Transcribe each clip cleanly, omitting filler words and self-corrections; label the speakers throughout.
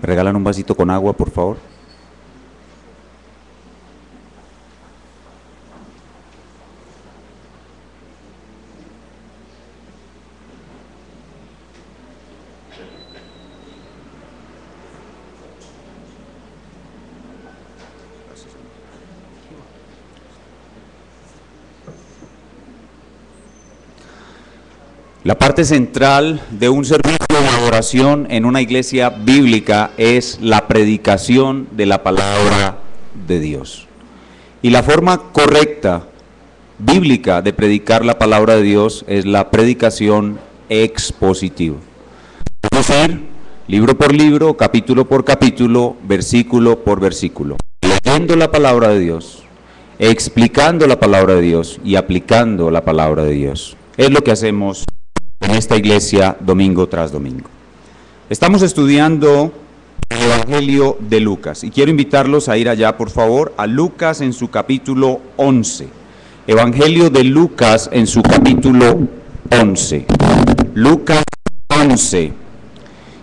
Speaker 1: ¿Me regalan un vasito con agua, por favor? La parte central de un servicio de adoración en una iglesia bíblica es la predicación de la palabra de Dios. Y la forma correcta, bíblica, de predicar la palabra de Dios es la predicación expositiva. Es decir, libro por libro, capítulo por capítulo, versículo por versículo. Leyendo la palabra de Dios, explicando la palabra de Dios y aplicando la palabra de Dios. Es lo que hacemos en esta iglesia domingo tras domingo. Estamos estudiando el Evangelio de Lucas y quiero invitarlos a ir allá, por favor, a Lucas en su capítulo 11. Evangelio de Lucas en su capítulo 11. Lucas 11.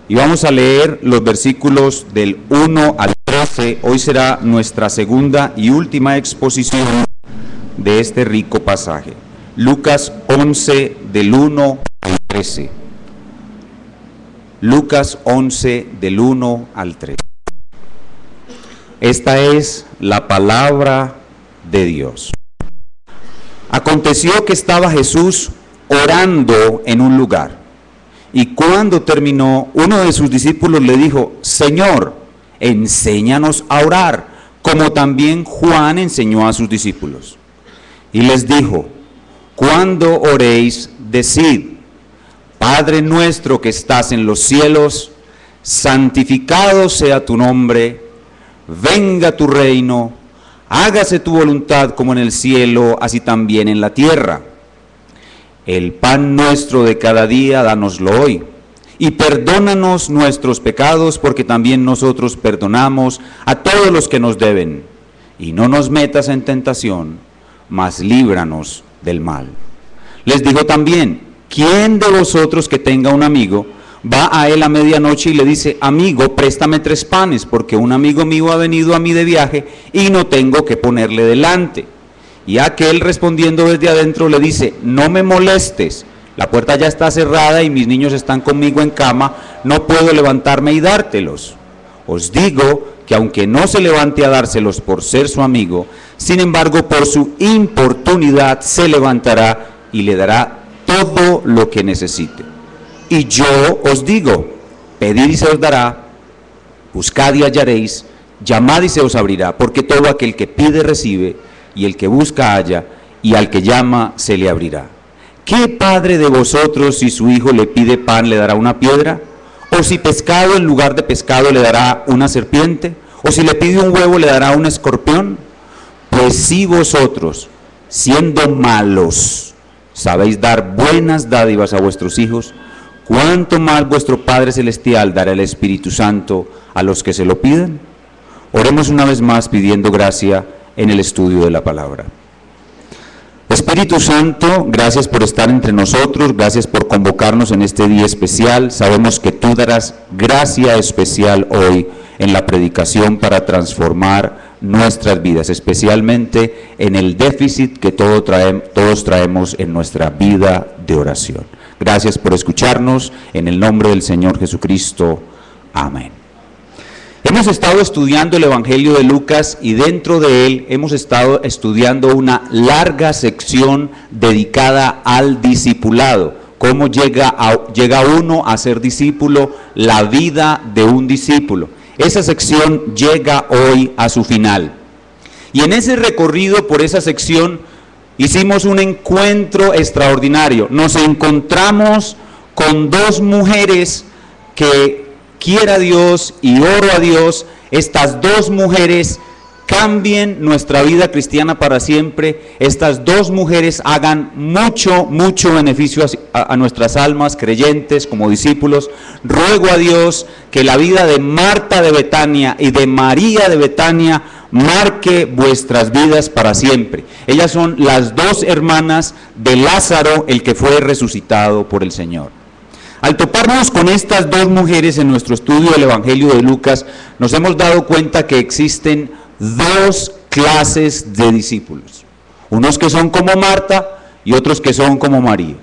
Speaker 1: Y vamos a leer los versículos del 1 al 13. Hoy será nuestra segunda y última exposición de este rico pasaje. Lucas 11 del 1 al 13. Lucas 11 del 1 al 13. Esta es la palabra de Dios. Aconteció que estaba Jesús orando en un lugar, y cuando terminó, uno de sus discípulos le dijo: Señor, enséñanos a orar, como también Juan enseñó a sus discípulos. Y les dijo: cuando oréis, decid: Padre nuestro que estás en los cielos, santificado sea tu nombre, venga tu reino, hágase tu voluntad como en el cielo, así también en la tierra. El pan nuestro de cada día, dánoslo hoy, y perdónanos nuestros pecados, porque también nosotros perdonamos a todos los que nos deben, y no nos metas en tentación, mas líbranos del mal. Les dijo también: ¿quién de vosotros que tenga un amigo va a él a medianoche y le dice: amigo, préstame 3 panes, porque un amigo mío ha venido a mí de viaje y no tengo que ponerle delante? Y aquel, respondiendo desde adentro, le dice: no me molestes, la puerta ya está cerrada y mis niños están conmigo en cama, no puedo levantarme y dártelos. Os digo que aunque no se levante a dárselos por ser su amigo, sin embargo por su importunidad se levantará y le dará todo lo que necesite. Y yo os digo: pedid y se os dará, buscad y hallaréis, llamad y se os abrirá, porque todo aquel que pide recibe, y el que busca halla, y al que llama se le abrirá. ¿Qué padre de vosotros, si su hijo le pide pan, le dará una piedra? ¿O si pescado en lugar de pescado le dará una serpiente? ¿O si le pide un huevo le dará un escorpión? Pues si vosotros, siendo malos, sabéis dar buenas dádivas a vuestros hijos, ¿cuánto más vuestro Padre Celestial dará el Espíritu Santo a los que se lo piden? Oremos una vez más pidiendo gracia en el estudio de la palabra. Espíritu Santo, gracias por estar entre nosotros, gracias por convocarnos en este día especial. Sabemos que tú darás gracia especial hoy en la predicación para transformar nuestras vidas, especialmente en el déficit que todos traemos en nuestra vida de oración. Gracias por escucharnos, en el nombre del Señor Jesucristo. Amén. Hemos estado estudiando el Evangelio de Lucas y dentro de él hemos estado estudiando una larga sección dedicada al discipulado. Cómo llega uno a ser discípulo, la vida de un discípulo. Esa sección llega hoy a su final. Y en ese recorrido por esa sección hicimos un encuentro extraordinario. Nos encontramos con 2 mujeres que, quiera Dios y oro a Dios, estas 2 mujeres cambien nuestra vida cristiana para siempre. Estas 2 mujeres hagan mucho beneficio a nuestras almas creyentes como discípulos. Ruego a Dios que la vida de Marta de Betania y de María de Betania marque vuestras vidas para siempre. Ellas son las 2 hermanas de Lázaro, el que fue resucitado por el Señor. Al toparnos con estas dos mujeres en nuestro estudio del Evangelio de Lucas, nos hemos dado cuenta que existen dos clases de discípulos. Unos que son como Marta y otros que son como María.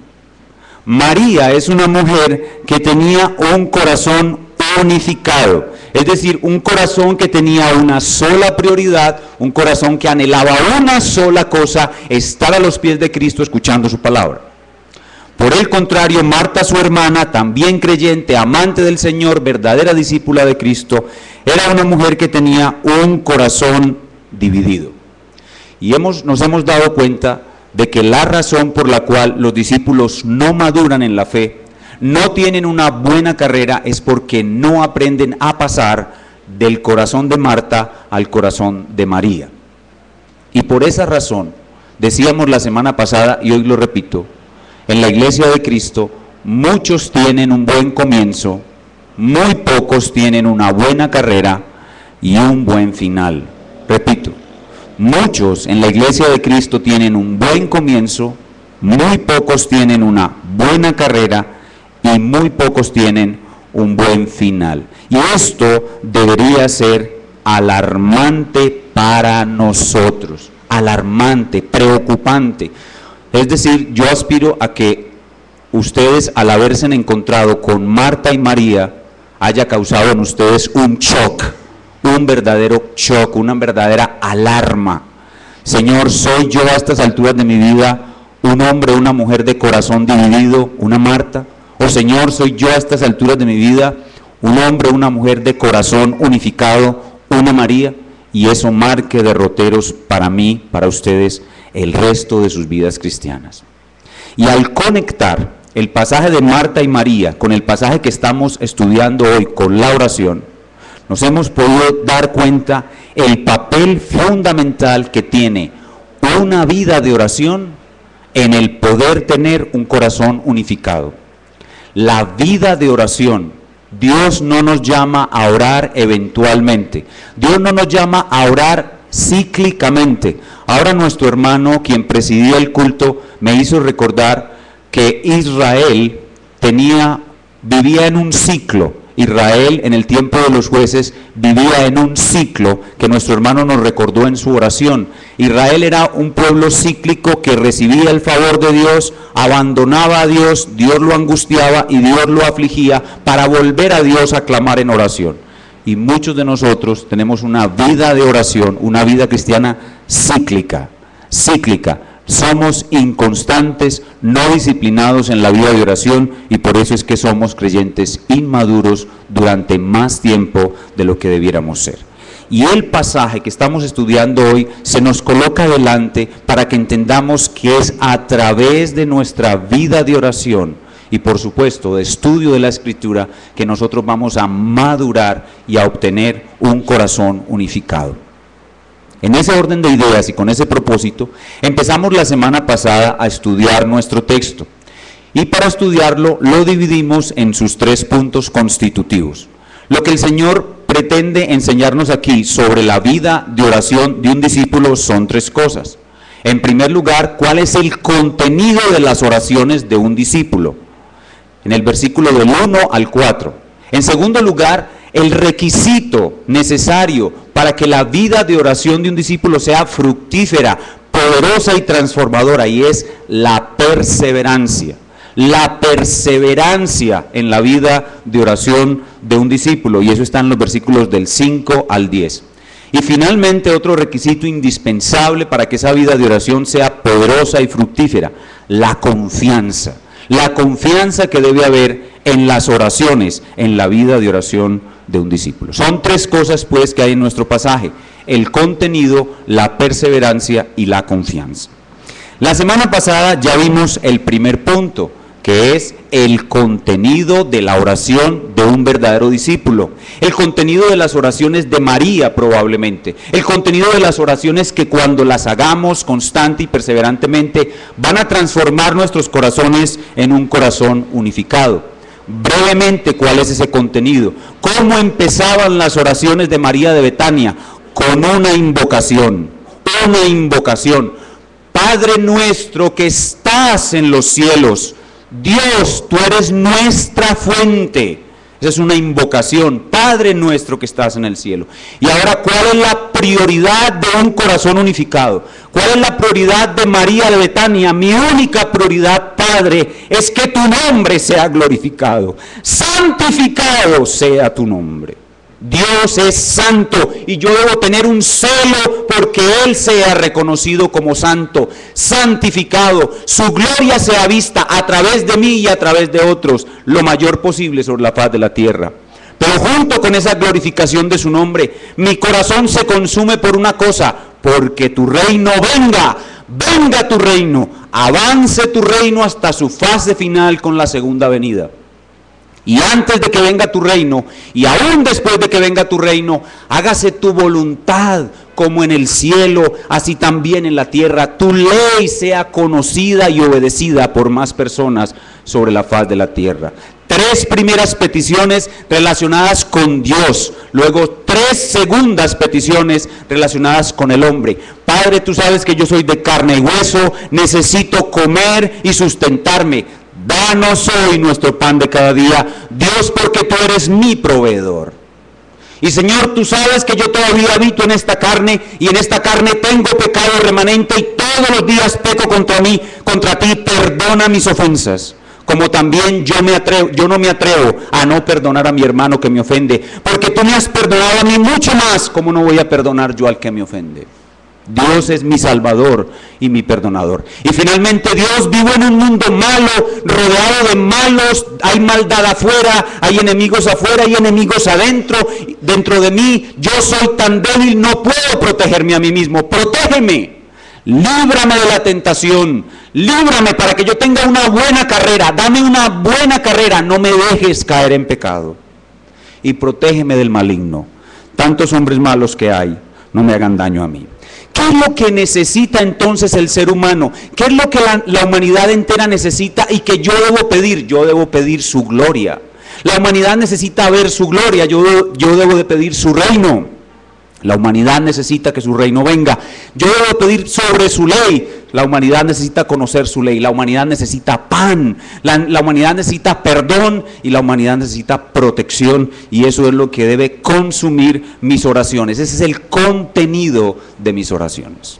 Speaker 1: María es una mujer que tenía un corazón unificado, es decir, un corazón que tenía una sola prioridad, un corazón que anhelaba una sola cosa, estar a los pies de Cristo escuchando su palabra. Por el contrario, Marta, su hermana, también creyente, amante del Señor, verdadera discípula de Cristo, era una mujer que tenía un corazón dividido. Y nos hemos dado cuenta de que la razón por la cual los discípulos no maduran en la fe, no tienen una buena carrera, es porque no aprenden a pasar del corazón de Marta al corazón de María. Y por esa razón, decíamos la semana pasada, y hoy lo repito, en la iglesia de Cristo, muchos tienen un buen comienzo, muy pocos tienen una buena carrera y un buen final. Repito, muchos en la iglesia de Cristo tienen un buen comienzo, muy pocos tienen una buena carrera y muy pocos tienen un buen final. Y esto debería ser alarmante para nosotros, alarmante, preocupante. Es decir, yo aspiro a que ustedes, al haberse encontrado con Marta y María, haya causado en ustedes un shock, un verdadero shock, una verdadera alarma. Señor, ¿soy yo a estas alturas de mi vida un hombre o una mujer de corazón dividido, una Marta? O Señor, ¿soy yo a estas alturas de mi vida un hombre o una mujer de corazón unificado, una María? Y eso marque derroteros para mí, para ustedes, el resto de sus vidas cristianas. Y al conectar el pasaje de Marta y María con el pasaje que estamos estudiando hoy, con la oración, nos hemos podido dar cuenta el papel fundamental que tiene una vida de oración en el poder tener un corazón unificado. La vida de oración, Dios no nos llama a orar eventualmente, Dios no nos llama a orar cíclicamente. Ahora nuestro hermano, quien presidía el culto, me hizo recordar que Israel vivía en un ciclo. Israel en el tiempo de los jueces vivía en un ciclo que nuestro hermano nos recordó en su oración. Israel era un pueblo cíclico que recibía el favor de Dios, abandonaba a Dios, Dios lo angustiaba y Dios lo afligía para volver a Dios a clamar en oración. Y muchos de nosotros tenemos una vida de oración, una vida cristiana cíclica. Somos inconstantes, no disciplinados en la vida de oración y por eso es que somos creyentes inmaduros durante más tiempo de lo que debiéramos ser. Y el pasaje que estamos estudiando hoy se nos coloca delante para que entendamos que es a través de nuestra vida de oración y por supuesto de estudio de la Escritura que nosotros vamos a madurar y a obtener un corazón unificado. En ese orden de ideas y con ese propósito, empezamos la semana pasada a estudiar nuestro texto. Y para estudiarlo, lo dividimos en sus 3 puntos constitutivos. Lo que el Señor pretende enseñarnos aquí sobre la vida de oración de un discípulo son 3 cosas. En primer lugar, ¿cuál es el contenido de las oraciones de un discípulo? En el versículo del 1 al 4. En segundo lugar, el requisito necesario para que la vida de oración de un discípulo sea fructífera, poderosa y transformadora, y es la perseverancia. La perseverancia en la vida de oración de un discípulo, y eso está en los versículos del 5 al 10. Y finalmente, otro requisito indispensable para que esa vida de oración sea poderosa y fructífera, la confianza. La confianza que debe haber en las oraciones, en la vida de oración de un discípulo. Son 3 cosas pues que hay en nuestro pasaje: el contenido, la perseverancia y la confianza. La semana pasada ya vimos el primer punto, que es el contenido de la oración de un verdadero discípulo, el contenido de las oraciones de María probablemente, el contenido de las oraciones que cuando las hagamos constante y perseverantemente van a transformar nuestros corazones en un corazón unificado. Brevemente, ¿cuál es ese contenido? ¿Cómo empezaban las oraciones de María de Betania? Con una invocación. Padre nuestro que estás en los cielos, Dios, tú eres nuestra fuente. Esa es una invocación. Padre nuestro que estás en el cielo. Y ahora, ¿cuál es la prioridad de un corazón unificado? ¿Cuál es la prioridad de María de Betania? Mi única prioridad, Padre, es que tu nombre sea glorificado. Santificado sea tu nombre. Dios es santo y yo debo tener un celo porque Él sea reconocido como santo, santificado, su gloria sea vista a través de mí y a través de otros, lo mayor posible sobre la faz de la tierra. Pero junto con esa glorificación de su nombre, mi corazón se consume por una cosa, porque tu reino venga, venga tu reino, avance tu reino hasta su fase final con la segunda venida. Y antes de que venga tu reino, y aún después de que venga tu reino, hágase tu voluntad como en el cielo, así también en la tierra. Tu ley sea conocida y obedecida por más personas sobre la faz de la tierra. 3 primeras peticiones relacionadas con Dios, luego 3 segundas peticiones relacionadas con el hombre. Padre, tú sabes que yo soy de carne y hueso, necesito comer y sustentarme. Danos hoy nuestro pan de cada día, Dios, porque tú eres mi proveedor. Y Señor, tú sabes que yo todavía habito en esta carne, y en esta carne tengo pecado remanente, y todos los días peco contra mí, contra ti. Perdona mis ofensas, como también yo no me atrevo a no perdonar a mi hermano que me ofende, porque tú me has perdonado a mí mucho más, como no voy a perdonar yo al que me ofende. Dios es mi salvador y mi perdonador. Y finalmente, Dios, vivo en un mundo malo, rodeado de malos, hay maldad afuera, hay enemigos afuera, hay enemigos adentro, dentro de mí. Yo soy tan débil, no puedo protegerme a mí mismo. Protégeme, líbrame de la tentación, líbrame para que yo tenga una buena carrera, dame una buena carrera, no me dejes caer en pecado. Y protégeme del maligno. Tantos hombres malos que hay, no me hagan daño a mí. ¿Qué es lo que necesita entonces el ser humano? ¿Qué es lo que la humanidad entera necesita y que yo debo pedir? Yo debo pedir su gloria. La humanidad necesita ver su gloria, yo debo de pedir su reino. La humanidad necesita que su reino venga. Yo debo pedir sobre su ley. La humanidad necesita conocer su ley. La humanidad necesita pan. La humanidad necesita perdón y la humanidad necesita protección. Y eso es lo que debe consumir mis oraciones. Ese es el contenido de mis oraciones.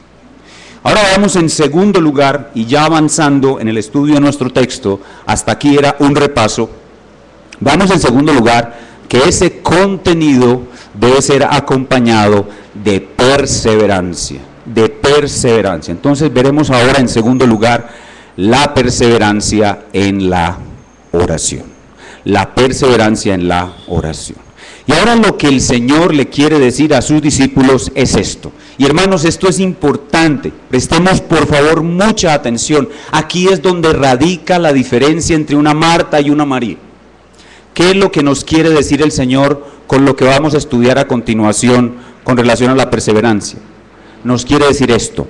Speaker 1: Ahora vamos en segundo lugar, y ya avanzando en el estudio de nuestro texto, hasta aquí era un repaso. Vamos en segundo lugar, que ese contenido debe ser acompañado de perseverancia, de perseverancia. Entonces veremos ahora en segundo lugar la perseverancia en la oración, la perseverancia en la oración. Y ahora lo que el Señor le quiere decir a sus discípulos es esto. Y hermanos, esto es importante, prestemos por favor mucha atención. Aquí es donde radica la diferencia entre una Marta y una María. ¿Qué es lo que nos quiere decir el Señor con lo que vamos a estudiar a continuación con relación a la perseverancia? Nos quiere decir esto: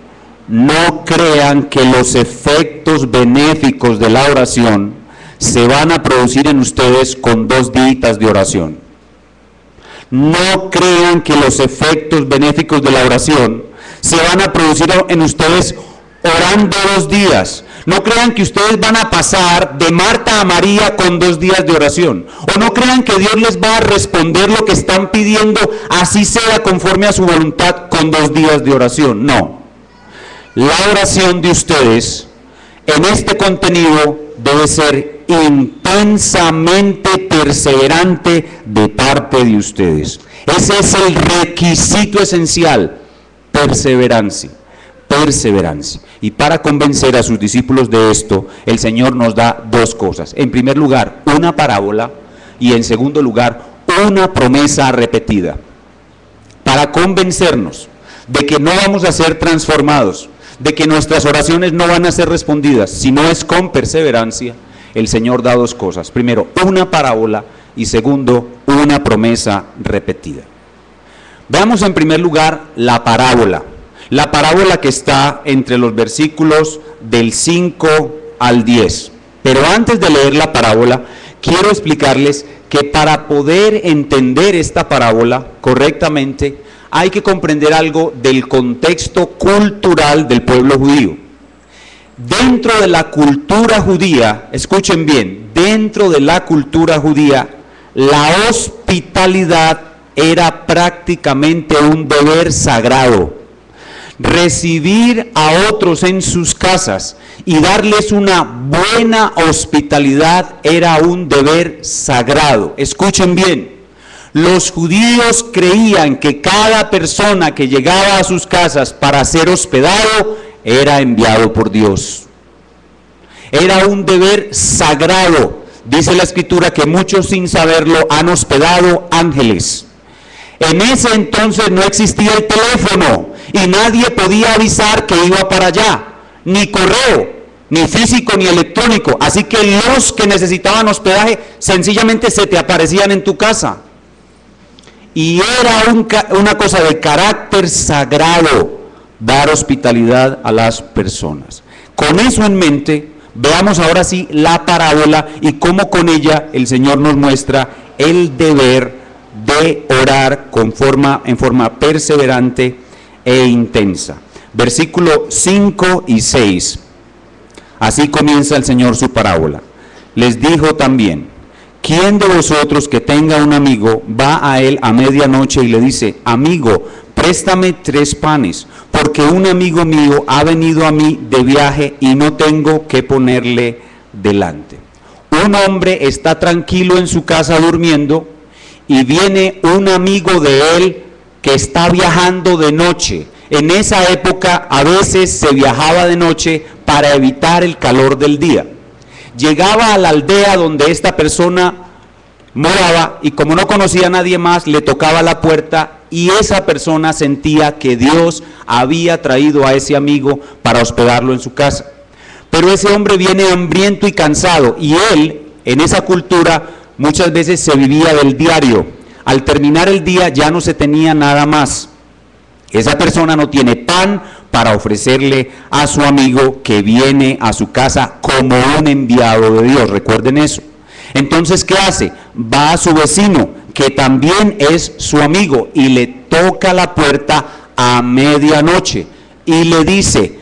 Speaker 1: no crean que los efectos benéficos de la oración se van a producir en ustedes con 2 días de oración. No crean que los efectos benéficos de la oración se van a producir en ustedes orando 2 días. No crean que ustedes van a pasar de Marta a María con 2 días de oración. O no crean que Dios les va a responder lo que están pidiendo, así sea conforme a su voluntad, con 2 días de oración. No. La oración de ustedes en este contenido debe ser intensamente perseverante de parte de ustedes. Ese es el requisito esencial: perseverancia. Perseverancia. Y para convencer a sus discípulos de esto, el Señor nos da 2 cosas. En primer lugar, una parábola, y en segundo lugar, una promesa repetida. Para convencernos de que no vamos a ser transformados, de que nuestras oraciones no van a ser respondidas, si no es con perseverancia, el Señor da 2 cosas. Primero, una parábola, y segundo, una promesa repetida. Veamos en primer lugar la parábola. La parábola que está entre los versículos del 5 al 10. Pero antes de leer la parábola, quiero explicarles que para poder entender esta parábola correctamente, hay que comprender algo del contexto cultural del pueblo judío. Dentro de la cultura judía, escuchen bien, dentro de la cultura judía, la hospitalidad era prácticamente un deber sagrado. Recibir a otros en sus casas y darles una buena hospitalidad era un deber sagrado. Escuchen bien, los judíos creían que cada persona que llegaba a sus casas para ser hospedado era enviado por Dios. Era un deber sagrado. Dice la Escritura que muchos sin saberlo han hospedado ángeles. En ese entonces no existía el teléfono y nadie podía avisar que iba para allá, ni correo, ni físico, ni electrónico. Así que los que necesitaban hospedaje sencillamente se te aparecían en tu casa. Y era una cosa de carácter sagrado dar hospitalidad a las personas. Con eso en mente, veamos ahora sí la parábola y cómo con ella el Señor nos muestra el deber de orar en forma perseverante e intensa. Versículo 5 y 6. Así comienza el Señor su parábola. Les dijo también: ¿quién de vosotros que tenga un amigo va a él a medianoche y le dice: amigo, préstame 3 panes, porque un amigo mío ha venido a mí de viaje y no tengo que ponerle delante? Un hombre está tranquilo en su casa durmiendo y viene un amigo de él que está viajando de noche. En esa época a veces se viajaba de noche para evitar el calor del día. Llegaba a la aldea donde esta persona moraba y como no conocía a nadie más, le tocaba la puerta y esa persona sentía que Dios había traído a ese amigo para hospedarlo en su casa. Pero ese hombre viene hambriento y cansado y él, en esa cultura, muchas veces se vivía del diario. Al terminar el día ya no se tenía nada más. Esa persona no tiene pan para ofrecerle a su amigo que viene a su casa como un enviado de Dios. Recuerden eso. Entonces, ¿qué hace? Va a su vecino, que también es su amigo, y le toca la puerta a medianoche y le dice: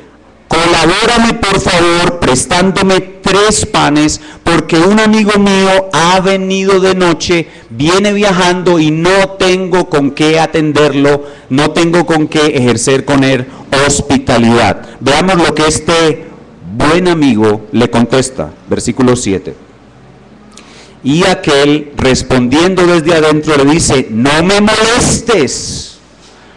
Speaker 1: colabórame por favor prestándome 3 panes, porque un amigo mío ha venido de noche, viene viajando y no tengo con qué atenderlo, no tengo con qué ejercer con él hospitalidad. Veamos lo que este buen amigo le contesta, versículo 7. Y aquel, respondiendo desde adentro, le dice: no me molestes.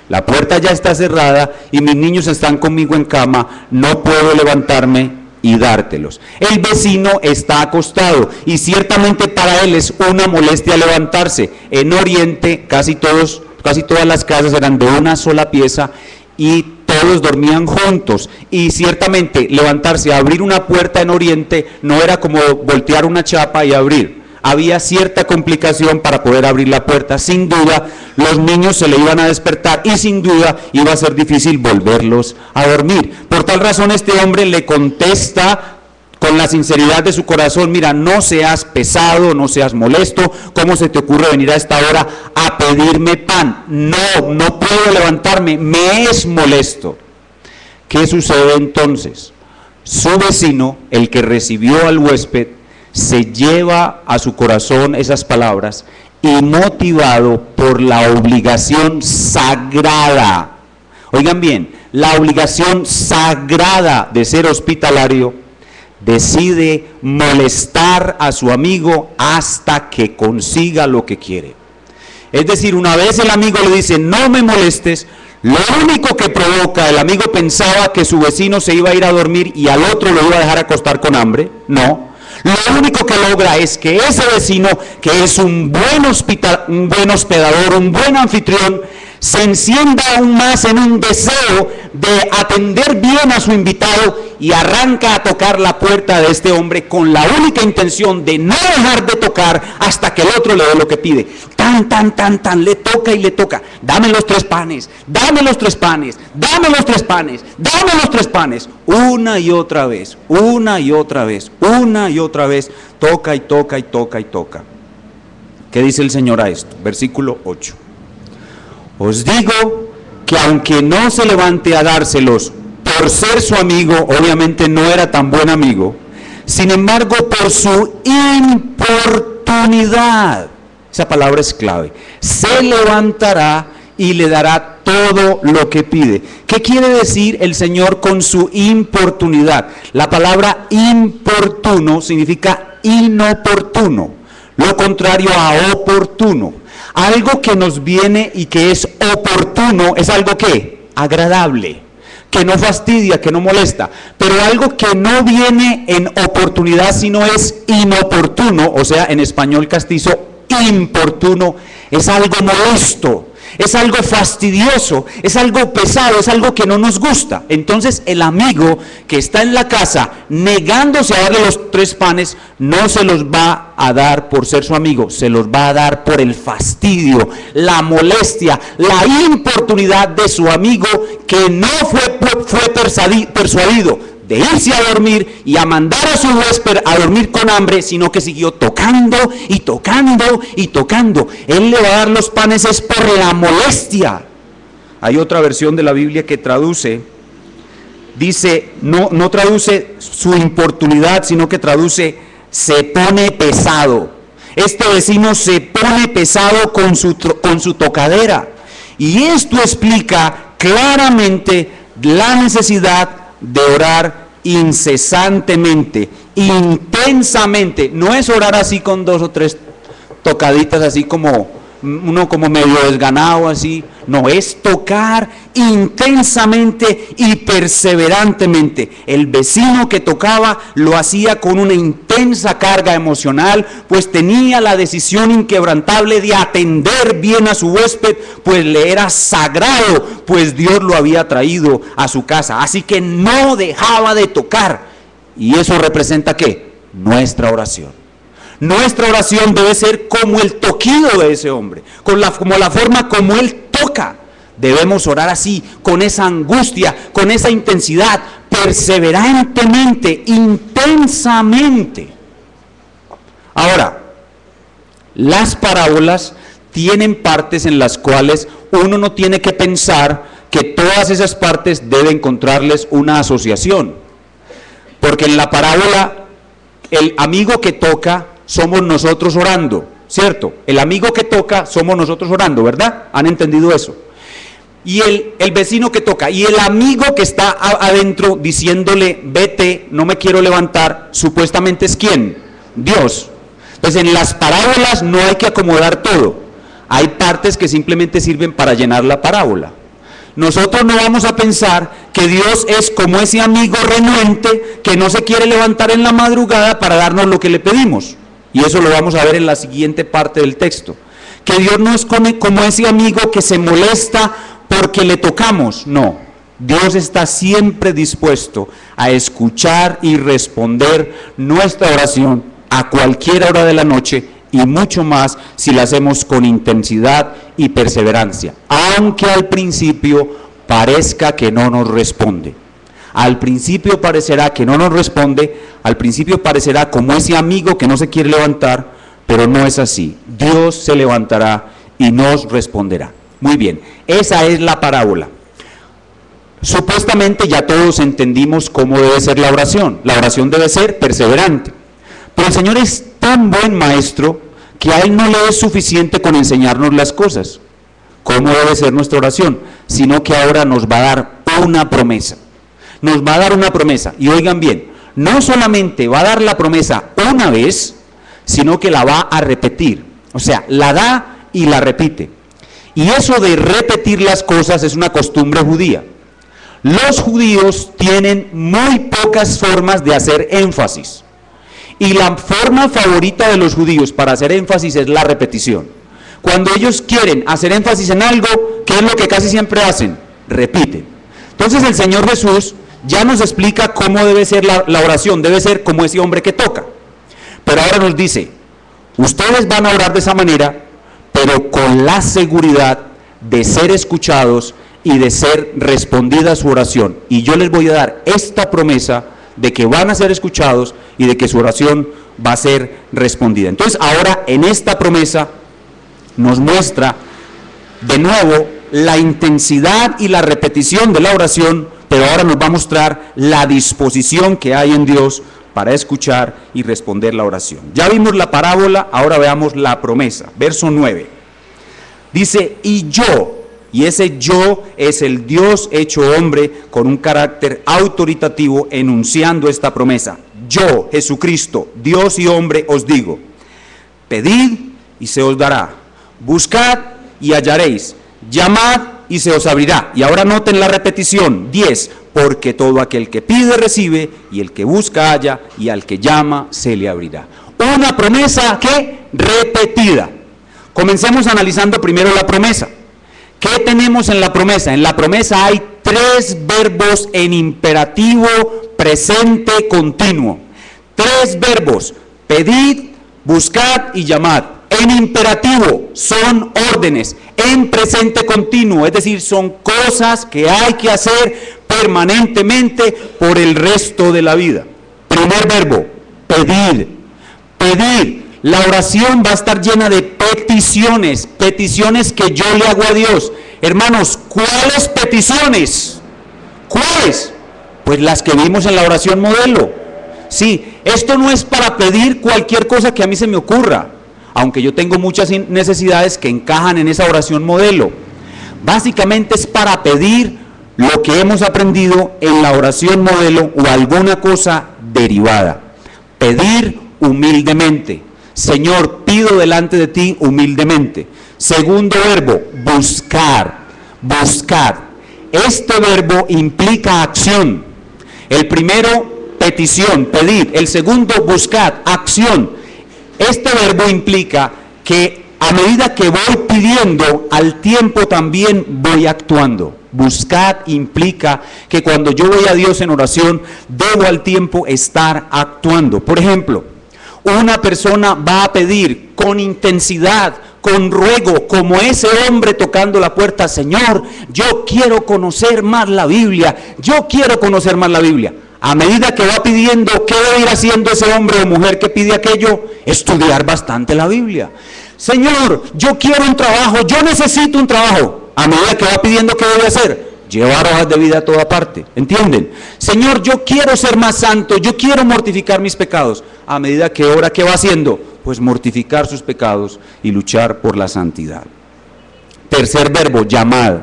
Speaker 1: La puerta ya está cerrada y mis niños están conmigo en cama, no puedo levantarme y dártelos. El vecino está acostado y ciertamente para él es una molestia levantarse. En Oriente casi todas las casas eran de una sola pieza y todos dormían juntos, y ciertamente levantarse a abrir una puerta en Oriente no era como voltear una chapa y abrir. Había cierta complicación para poder abrir la puerta. Sin duda, los niños se le iban a despertar y sin duda iba a ser difícil volverlos a dormir. Por tal razón, este hombre le contesta con la sinceridad de su corazón: mira, no seas pesado, no seas molesto, ¿cómo se te ocurre venir a esta hora a pedirme pan? No puedo levantarme, me es molesto. ¿Qué sucede entonces? Su vecino, el que recibió al huésped, se lleva a su corazón esas palabras y motivado por la obligación sagrada, oigan bien, la obligación sagrada de ser hospitalario, decide molestar a su amigo hasta que consiga lo que quiere. Es decir, una vez el amigo le dice: no me molestes, lo único que provoca, el amigo pensaba que su vecino se iba a ir a dormir y al otro lo iba a dejar acostar con hambre. No. Lo único que logra es que ese vecino, que es un buen hospedador, un buen anfitrión, se encienda aún más en un deseo de atender bien a su invitado y arranca a tocar la puerta de este hombre con la única intención de no dejar de tocar hasta que el otro le dé lo que pide. Le toca y le toca. Dame los 3 panes, dame los 3 panes, dame los 3 panes, dame los 3 panes. Una y otra vez, una y otra vez, una y otra vez. Toca y toca y toca y toca. ¿Qué dice el Señor a esto? Versículo 8. Os digo que aunque no se levante a dárselos por ser su amigo, obviamente no era tan buen amigo, sin embargo, por su importunidad, esa palabra es clave, se levantará y le dará todo lo que pide. ¿Qué quiere decir el Señor con su importunidad? La palabra importuno significa inoportuno, lo contrario a oportuno. Algo que nos viene y que es oportuno es algo que agradable, que no fastidia, que no molesta, pero algo que no viene en oportunidad sino es inoportuno, o sea, en español castizo, importuno, es algo molesto, es algo fastidioso, es algo pesado, es algo que no nos gusta. Entonces el amigo que está en la casa negándose a darle los 3 panes, no se los va a dar por ser su amigo, se los va a dar por el fastidio, la molestia, la importunidad de su amigo que no fue persuadido de irse a dormir y a mandar a su huésped a dormir con hambre, sino que siguió tocando y tocando y tocando. Él le va a dar los panes es por la molestia. Hay otra versión de la Biblia que traduce, dice, no traduce su importunidad, sino que traduce, se pone pesado. Este vecino se pone pesado con su tocadera. Y esto explica claramente la necesidad de orar incesantemente, intensamente. No es orar así con 2 o 3 tocaditas así como uno como medio desganado así. No, es tocar intensamente y perseverantemente. El vecino que tocaba lo hacía con una intensa carga emocional, pues tenía la decisión inquebrantable de atender bien a su huésped, pues le era sagrado, pues Dios lo había traído a su casa. Así que no dejaba de tocar. ¿Y eso representa qué? Nuestra oración. Nuestra oración debe ser como el toquido de ese hombre, como la forma como él toca. Debemos orar así, con esa angustia, con esa intensidad, perseverantemente, intensamente. Ahora, las parábolas tienen partes en las cuales uno no tiene que pensar que todas esas partes deben encontrarles una asociación. Porque en la parábola, el amigo que toca somos nosotros orando, ¿cierto? El amigo que toca somos nosotros orando, ¿verdad? ¿Han entendido eso? Y el vecino que toca, y el amigo que está adentro diciéndole, vete, no me quiero levantar, supuestamente es ¿quién? Dios. Entonces en las parábolas no hay que acomodar todo, hay partes que simplemente sirven para llenar la parábola. Nosotros no vamos a pensar que Dios es como ese amigo renuente que no se quiere levantar en la madrugada para darnos lo que le pedimos. Y eso lo vamos a ver en la siguiente parte del texto. Que Dios no es como ese amigo que se molesta porque le tocamos. No, Dios está siempre dispuesto a escuchar y responder nuestra oración a cualquier hora de la noche, y mucho más si la hacemos con intensidad y perseverancia, aunque al principio parezca que no nos responde. Al principio parecerá que no nos responde, al principio parecerá como ese amigo que no se quiere levantar, pero no es así. Dios se levantará y nos responderá. Muy bien, esa es la parábola. Supuestamente ya todos entendimos cómo debe ser la oración. La oración debe ser perseverante. Pero el Señor es tan buen maestro que a Él no le es suficiente con enseñarnos las cosas, cómo debe ser nuestra oración, sino que ahora nos va a dar una promesa. Nos va a dar una promesa. Y oigan bien, no solamente va a dar la promesa una vez, sino que la va a repetir. O sea, la da y la repite. Y eso de repetir las cosas es una costumbre judía. Los judíos tienen muy pocas formas de hacer énfasis. Y la forma favorita de los judíos para hacer énfasis es la repetición. Cuando ellos quieren hacer énfasis en algo, ¿qué es lo que casi siempre hacen? Repiten. Entonces el Señor Jesús ya nos explica cómo debe ser la oración, debe ser como ese hombre que toca. Pero ahora nos dice, ustedes van a orar de esa manera, pero con la seguridad de ser escuchados y de ser respondida su oración. Y yo les voy a dar esta promesa de que van a ser escuchados y de que su oración va a ser respondida. Entonces ahora en esta promesa nos muestra de nuevo la intensidad y la repetición de la oración pero ahora nos va a mostrar la disposición que hay en Dios para escuchar y responder la oración. Ya vimos la parábola, ahora veamos la promesa. Verso 9. Dice, y yo, y ese yo es el Dios hecho hombre con un carácter autoritativo enunciando esta promesa. Yo, Jesucristo, Dios y hombre, os digo, pedid y se os dará, buscad y hallaréis, llamad y se os abrirá. Y ahora noten la repetición, 10, porque todo aquel que pide recibe, y el que busca halla, y al que llama se le abrirá. Una promesa que repetida. Comencemos analizando primero la promesa. ¿Qué tenemos en la promesa? En la promesa hay 3 verbos en imperativo presente continuo. 3 verbos, pedid, buscad y llamad. En imperativo son órdenes, en presente continuo, es decir, son cosas que hay que hacer permanentemente por el resto de la vida. Primer verbo, pedir, pedir. La oración va a estar llena de peticiones, peticiones que yo le hago a Dios. Hermanos, ¿cuáles peticiones? ¿Cuáles? Pues las que vimos en la oración modelo. Sí, esto no es para pedir cualquier cosa que a mí se me ocurra, aunque yo tengo muchas necesidades que encajan en esa oración modelo. Básicamente es para pedir lo que hemos aprendido en la oración modelo o alguna cosa derivada. Pedir humildemente. Señor, pido delante de ti humildemente. Segundo verbo, buscar, buscar. Este verbo implica acción. El primero, petición, pedir. El segundo, buscar, acción. Este verbo implica que a medida que voy pidiendo, al tiempo también voy actuando. Buscar implica que cuando yo voy a Dios en oración, debo al tiempo estar actuando. Por ejemplo, una persona va a pedir con intensidad, con ruego, como ese hombre tocando la puerta, Señor, yo quiero conocer más la Biblia, yo quiero conocer más la Biblia. A medida que va pidiendo, ¿qué debe ir haciendo ese hombre o mujer que pide aquello? Estudiar bastante la Biblia. Señor, yo quiero un trabajo, yo necesito un trabajo. A medida que va pidiendo, ¿qué debe hacer? Llevar hojas de vida a toda parte, ¿entienden? Señor, yo quiero ser más santo, yo quiero mortificar mis pecados. A medida que ora, ¿qué va haciendo? Pues mortificar sus pecados y luchar por la santidad. Tercer verbo, llamad.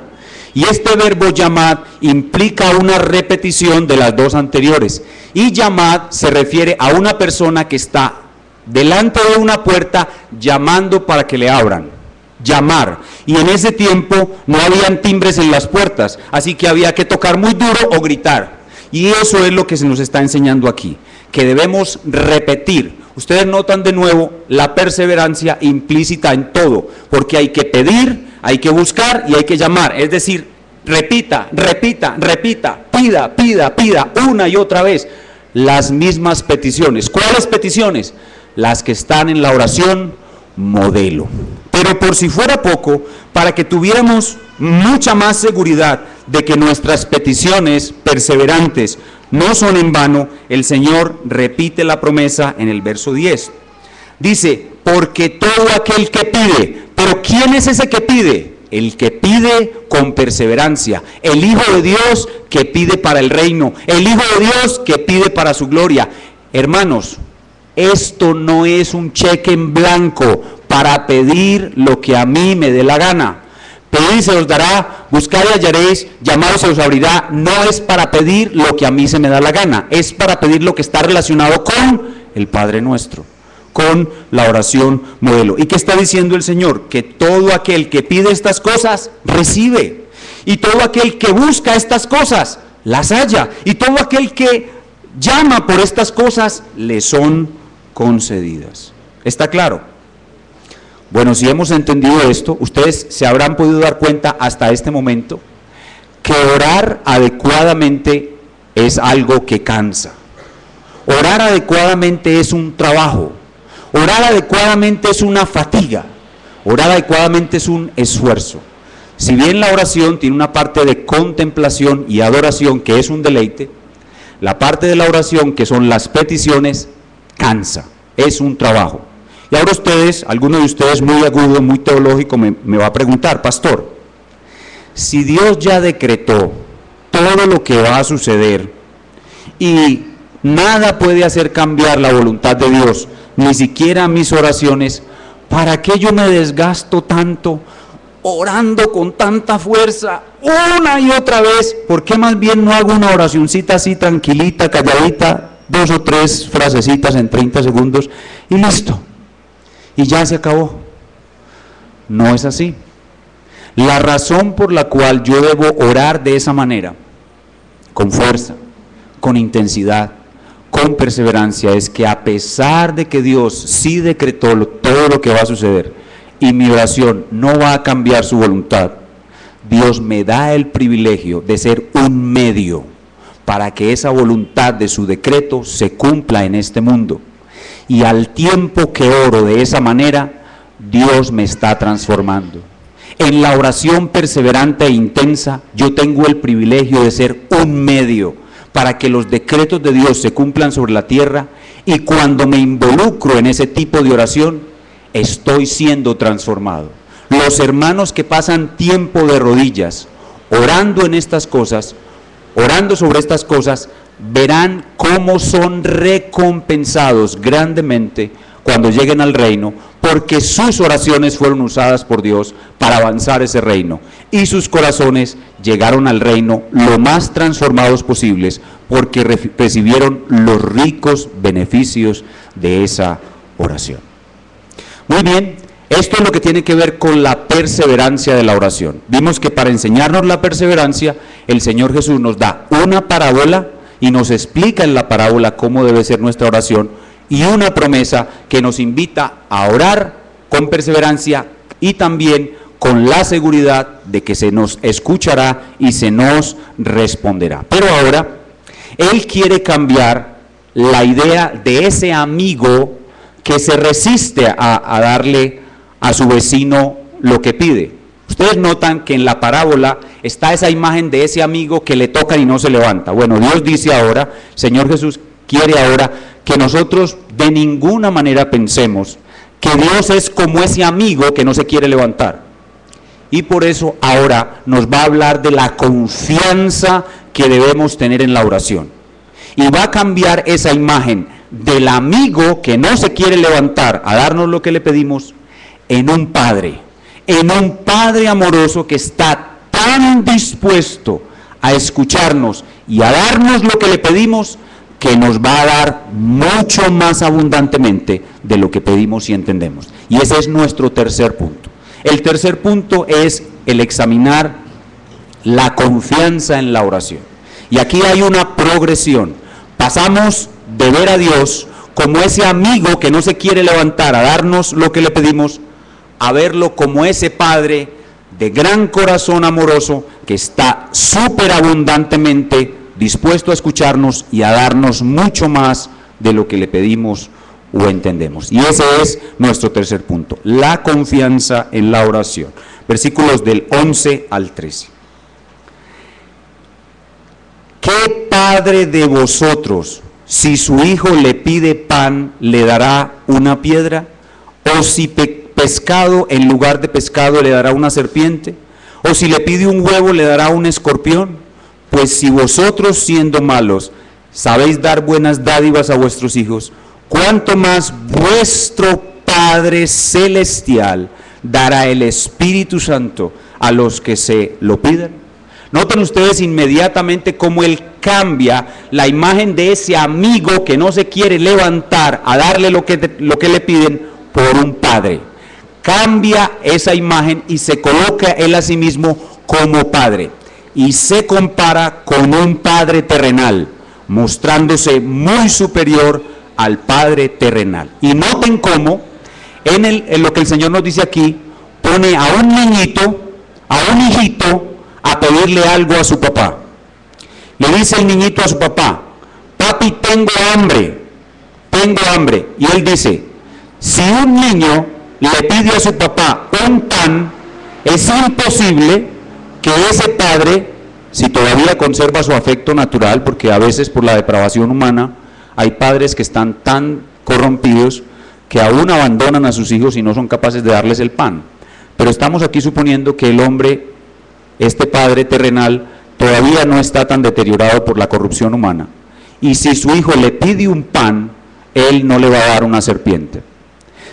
Speaker 1: Y este verbo llamad implica una repetición de las dos anteriores. Y llamad se refiere a una persona que está delante de una puerta llamando para que le abran. Llamar, y en ese tiempo no habían timbres en las puertas, así que había que tocar muy duro o gritar, y eso es lo que se nos está enseñando aquí, que debemos repetir. Ustedes notan de nuevo la perseverancia implícita en todo, porque hay que pedir, hay que buscar y hay que llamar, es decir, repita, repita, repita, pida, pida, pida, una y otra vez, las mismas peticiones. ¿Cuáles peticiones? Las que están en la oración modelo. Pero por si fuera poco, para que tuviéramos mucha más seguridad de que nuestras peticiones perseverantes no son en vano, el Señor repite la promesa en el verso 10. Dice, porque todo aquel que pide, pero ¿quién es ese que pide? El que pide con perseverancia, el Hijo de Dios que pide para el reino, el Hijo de Dios que pide para su gloria. Hermanos, esto no es un cheque en blanco para pedir lo que a mí me dé la gana. Pedid y se os dará, buscad y hallaréis, llamad y se os abrirá. No es para pedir lo que a mí se me da la gana, es para pedir lo que está relacionado con el Padre Nuestro, con la oración modelo. ¿Y qué está diciendo el Señor? Que todo aquel que pide estas cosas, recibe. Y todo aquel que busca estas cosas, las halla. Y todo aquel que llama por estas cosas, le son concedidas. ¿Está claro? Bueno, si hemos entendido esto, ustedes se habrán podido dar cuenta hasta este momento que orar adecuadamente es algo que cansa. Orar adecuadamente es un trabajo. Orar adecuadamente es una fatiga. Orar adecuadamente es un esfuerzo. Si bien la oración tiene una parte de contemplación y adoración que es un deleite, la parte de la oración que son las peticiones cansa, es un trabajo. Y ahora ustedes, alguno de ustedes muy agudo, muy teológico, me va a preguntar, pastor, si Dios ya decretó todo lo que va a suceder y nada puede hacer cambiar la voluntad de Dios, ni siquiera mis oraciones, ¿para qué yo me desgasto tanto orando con tanta fuerza una y otra vez? ¿Por qué más bien no hago una oracioncita así tranquilita, calladita, 2 o 3 frasecitas en 30 segundos y listo? Y ya se acabó. No es así. La razón por la cual yo debo orar de esa manera, con fuerza, con intensidad, con perseverancia, es que a pesar de que Dios sí decretó todo lo que va a suceder y mi oración no va a cambiar su voluntad, Dios me da el privilegio de ser un medio para que esa voluntad de su decreto se cumpla en este mundo. Y al tiempo que oro de esa manera, Dios me está transformando. En la oración perseverante e intensa, yo tengo el privilegio de ser un medio para que los decretos de Dios se cumplan sobre la tierra, y cuando me involucro en ese tipo de oración, estoy siendo transformado. Los hermanos que pasan tiempo de rodillas, orando en estas cosas, orando sobre estas cosas, verán cómo son recompensados grandemente cuando lleguen al reino, porque sus oraciones fueron usadas por Dios para avanzar ese reino, y sus corazones llegaron al reino lo más transformados posibles, porque recibieron los ricos beneficios de esa oración. Muy bien, esto es lo que tiene que ver con la perseverancia de la oración. Vimos que para enseñarnos la perseverancia, el Señor Jesús nos da una parábola y nos explica en la parábola cómo debe ser nuestra oración, y una promesa que nos invita a orar con perseverancia y también con la seguridad de que se nos escuchará y se nos responderá. Pero ahora, Él quiere cambiar la idea de ese amigo que se resiste a darle a su vecino lo que pide. Ustedes notan que en la parábola está esa imagen de ese amigo que le toca y no se levanta. Bueno, Dios dice ahora, Señor Jesús quiere ahora que nosotros de ninguna manera pensemos que Dios es como ese amigo que no se quiere levantar. Y por eso ahora nos va a hablar de la confianza que debemos tener en la oración. Y va a cambiar esa imagen del amigo que no se quiere levantar a darnos lo que le pedimos en un padre amoroso que está tan dispuesto a escucharnos y a darnos lo que le pedimos, que nos va a dar mucho más abundantemente de lo que pedimos y entendemos. Y ese es nuestro tercer punto. El tercer punto es el examinar la confianza en la oración. Y aquí hay una progresión. Pasamos de ver a Dios como ese amigo que no se quiere levantar a darnos lo que le pedimos, a verlo como ese Padre de gran corazón amoroso que está súper abundantemente dispuesto a escucharnos y a darnos mucho más de lo que le pedimos o entendemos. Y ese es nuestro tercer punto, la confianza en la oración. Versículos del 11 al 13. ¿Qué padre de vosotros, si su hijo le pide pan, le dará una piedra? ¿O si pescado en lugar de pescado le dará una serpiente? ¿O si le pide un huevo le dará un escorpión? Pues si vosotros, siendo malos, sabéis dar buenas dádivas a vuestros hijos, ¿cuánto más vuestro Padre Celestial dará el Espíritu Santo a los que se lo pidan? Noten ustedes inmediatamente cómo Él cambia la imagen de ese amigo que no se quiere levantar a darle lo que le piden por un padre. Cambia esa imagen y se coloca Él a sí mismo como Padre. Y se compara con un padre terrenal, mostrándose muy superior al padre terrenal. Y noten cómo, en lo que el Señor nos dice aquí, pone a un niñito, a un hijito, a pedirle algo a su papá. Le dice el niñito a su papá: papi, tengo hambre. Y él dice: si un niño le pide a su papá un pan, es imposible que ese padre, si todavía conserva su afecto natural, porque a veces por la depravación humana hay padres que están tan corrompidos que aún abandonan a sus hijos y no son capaces de darles el pan. Pero estamos aquí suponiendo que el hombre, este padre terrenal, todavía no está tan deteriorado por la corrupción humana. Y si su hijo le pide un pan, él no le va a dar una serpiente.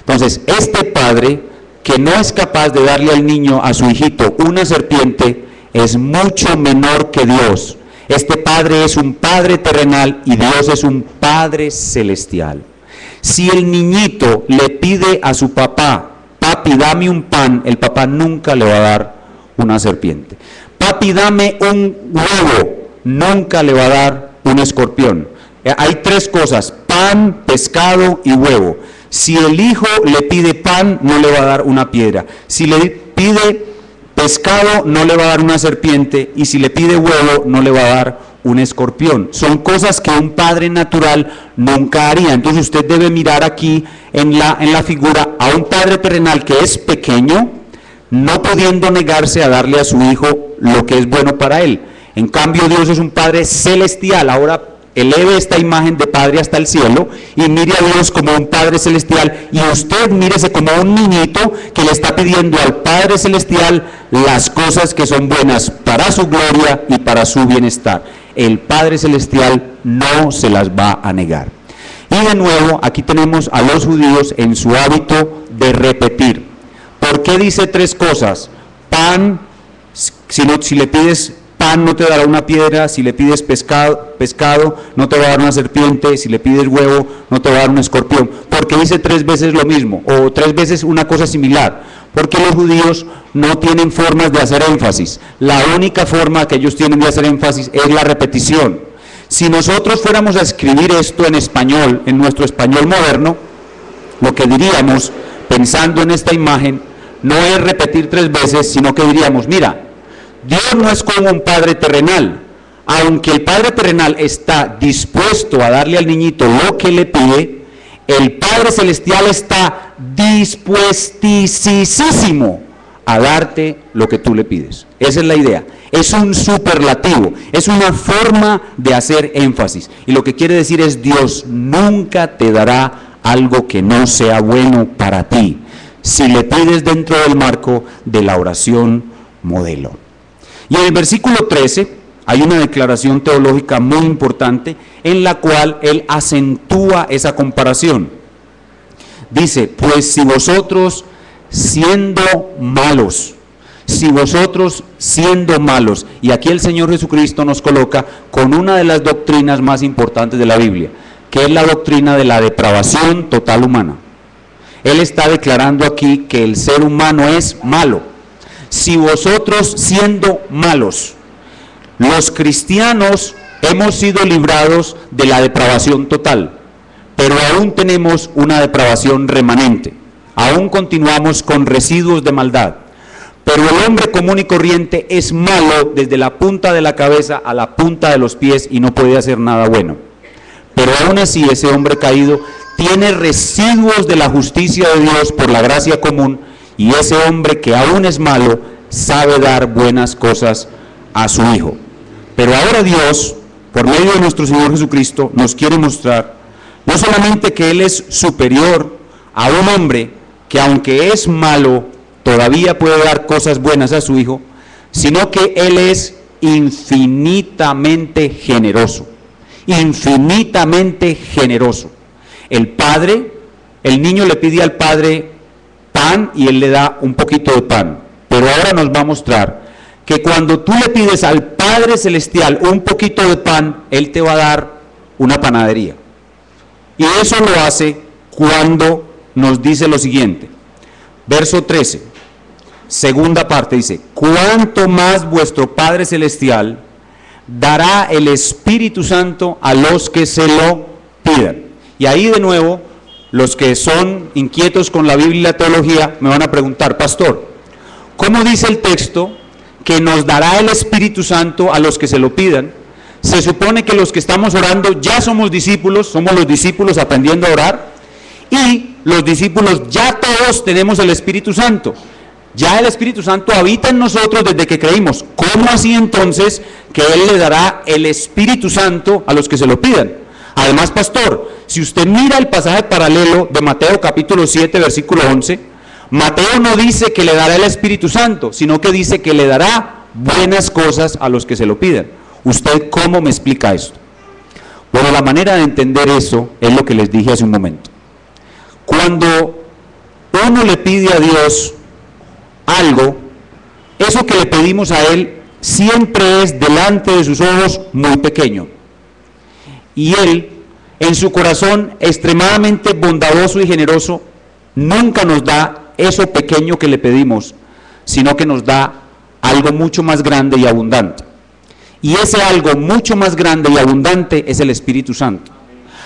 Speaker 1: Entonces, este padre que no es capaz de darle al niño, a su hijito, una serpiente, es mucho menor que Dios. Este padre es un padre terrenal y Dios es un padre celestial. Si el niñito le pide a su papá, papi, dame un pan, el papá nunca le va a dar una serpiente. Papi, dame un huevo, nunca le va a dar un escorpión. Hay tres cosas: pan, pescado y huevo. Si el hijo le pide pan, no le va a dar una piedra. Si le pide pescado, no le va a dar una serpiente. Y si le pide huevo, no le va a dar un escorpión. Son cosas que un padre natural nunca haría. Entonces usted debe mirar aquí en la figura a un padre terrenal que es pequeño, no pudiendo negarse a darle a su hijo lo que es bueno para él. En cambio, Dios es un padre celestial. Ahora eleve esta imagen de padre hasta el cielo y mire a Dios como un padre celestial, y usted mírese como un niñito que le está pidiendo al Padre celestial las cosas que son buenas para su gloria y para su bienestar. El Padre celestial no se las va a negar. Y de nuevo, aquí tenemos a los judíos en su hábito de repetir. ¿Por qué dice tres cosas? Pan, si le pides pan no te dará una piedra, si le pides pescado no te va a dar una serpiente, si le pides huevo no te va a dar un escorpión. Porque dice tres veces lo mismo, o tres veces una cosa similar. Porque los judíos no tienen formas de hacer énfasis. La única forma que ellos tienen de hacer énfasis es la repetición. Si nosotros fuéramos a escribir esto en español, en nuestro español moderno, lo que diríamos, pensando en esta imagen, no es repetir tres veces, sino que diríamos, mira, Dios no es como un padre terrenal. Aunque el padre terrenal está dispuesto a darle al niñito lo que le pide, el Padre celestial está dispuestísimo a darte lo que tú le pides. Esa es la idea. Es un superlativo, es una forma de hacer énfasis. Y lo que quiere decir es, Dios nunca te dará algo que no sea bueno para ti, si le pides dentro del marco de la oración modelo. Y en el versículo 13 hay una declaración teológica muy importante en la cual él acentúa esa comparación. Dice, pues si vosotros siendo malos, y aquí el Señor Jesucristo nos coloca con una de las doctrinas más importantes de la Biblia, que es la doctrina de la depravación total humana. Él está declarando aquí que el ser humano es malo. Si vosotros siendo malos, los cristianos hemos sido librados de la depravación total, pero aún tenemos una depravación remanente, aún continuamos con residuos de maldad, pero el hombre común y corriente es malo desde la punta de la cabeza a la punta de los pies y no puede hacer nada bueno. Pero aún así ese hombre caído tiene residuos de la justicia de Dios por la gracia común, y ese hombre que aún es malo sabe dar buenas cosas a su hijo. Pero ahora Dios, por medio de nuestro Señor Jesucristo, nos quiere mostrar no solamente que Él es superior a un hombre que aunque es malo todavía puede dar cosas buenas a su hijo, sino que Él es infinitamente generoso. Infinitamente generoso. El niño le pide al padre pan y él le da un poquito de pan. Pero ahora nos va a mostrar que cuando tú le pides al Padre Celestial un poquito de pan, Él te va a dar una panadería. Y eso lo hace cuando nos dice lo siguiente. Verso 13, segunda parte, dice, cuánto más vuestro Padre Celestial dará el Espíritu Santo a los que se lo pidan. Y ahí de nuevo, los que son inquietos con la Biblia y la teología me van a preguntar, pastor, ¿cómo dice el texto que nos dará el Espíritu Santo a los que se lo pidan? Se supone que los que estamos orando ya somos discípulos, somos los discípulos aprendiendo a orar, y los discípulos ya todos tenemos el Espíritu Santo. Ya el Espíritu Santo habita en nosotros desde que creímos. ¿Cómo así entonces que Él le dará el Espíritu Santo a los que se lo pidan? Además, pastor, si usted mira el pasaje paralelo de Mateo capítulo 7, versículo 11, Mateo no dice que le dará el Espíritu Santo, sino que dice que le dará buenas cosas a los que se lo pidan. ¿Usted cómo me explica esto? Bueno, la manera de entender eso es lo que les dije hace un momento. Cuando uno le pide a Dios algo, eso que le pedimos a Él siempre es delante de sus ojos muy pequeño. Y Él, en su corazón extremadamente bondadoso y generoso, nunca nos da eso pequeño que le pedimos, sino que nos da algo mucho más grande y abundante. Y ese algo mucho más grande y abundante es el Espíritu Santo.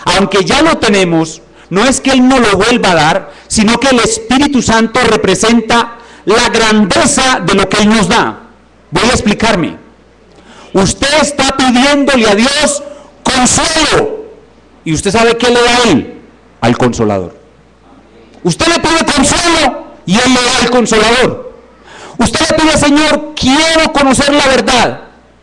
Speaker 1: Aunque ya lo tenemos, no es que Él no lo vuelva a dar, sino que el Espíritu Santo representa la grandeza de lo que Él nos da. Voy a explicarme. Usted está pidiéndole a Dios consuelo. ¿Y usted sabe qué le da a Él? Al Consolador. Usted le pide consuelo y Él le da al Consolador. Usted le pide, Señor, quiero conocer la verdad,